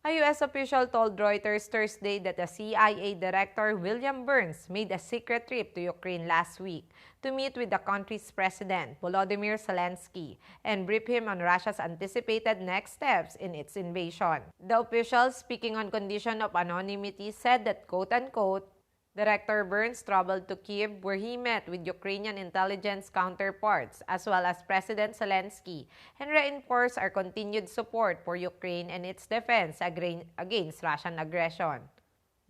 A U.S. official told Reuters Thursday that the CIA Director William Burns made a secret trip to Ukraine last week to meet with the country's president, Volodymyr Zelensky, and brief him on Russia's anticipated next steps in its invasion. The official, speaking on condition of anonymity, said that, quote-unquote, Director Burns traveled to Kyiv where he met with Ukrainian intelligence counterparts as well as President Zelensky and reinforced our continued support for Ukraine and its defense against Russian aggression.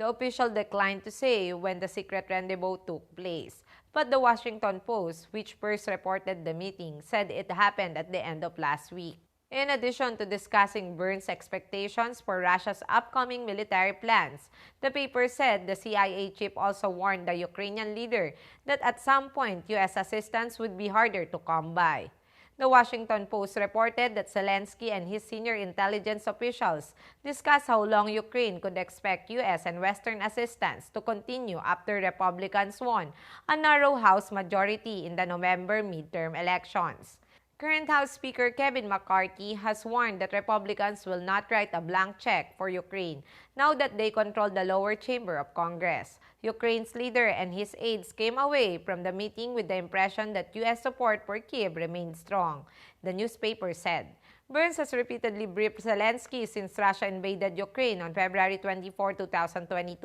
The official declined to say when the secret rendezvous took place, but the Washington Post, which first reported the meeting, said it happened at the end of last week. In addition to discussing Burns' expectations for Russia's upcoming military plans, the paper said the CIA chief also warned the Ukrainian leader that at some point U.S. assistance would be harder to come by. The Washington Post reported that Zelensky and his senior intelligence officials discussed how long Ukraine could expect U.S. and Western assistance to continue after Republicans won a narrow House majority in the November midterm elections. Current House Speaker Kevin McCarthy has warned that Republicans will not write a blank check for Ukraine now that they control the lower chamber of Congress. Ukraine's leader and his aides came away from the meeting with the impression that U.S. support for Kyiv remained strong, the newspaper said. Burns has repeatedly briefed Zelensky since Russia invaded Ukraine on February 24, 2022,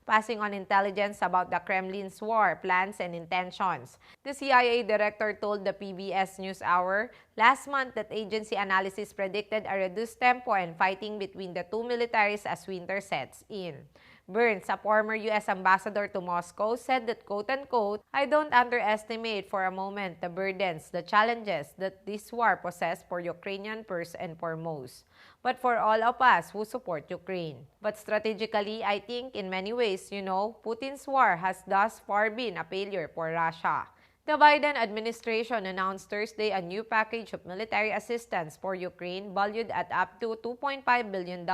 passing on intelligence about the Kremlin's war plans and intentions. The CIA director told the PBS NewsHour last month that agency analysis predicted a reduced tempo and fighting between the two militaries as winter sets in. Burns, a former U.S. ambassador to Moscow, said that, quote-unquote, I don't underestimate for a moment the burdens, the challenges that this war poses for Ukrainians first and foremost, but for all of us who support Ukraine. But strategically, I think in many ways, Putin's war has thus far been a failure for Russia. The Biden administration announced Thursday a new package of military assistance for Ukraine valued at up to $2.5 billion,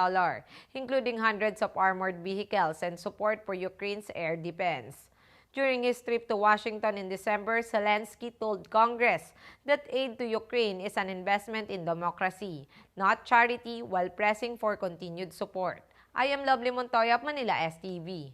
including hundreds of armored vehicles and support for Ukraine's air defense. During his trip to Washington in December, Zelensky told Congress that aid to Ukraine is an investment in democracy, not charity, while pressing for continued support. I am Lovely Montoya of Manila STV.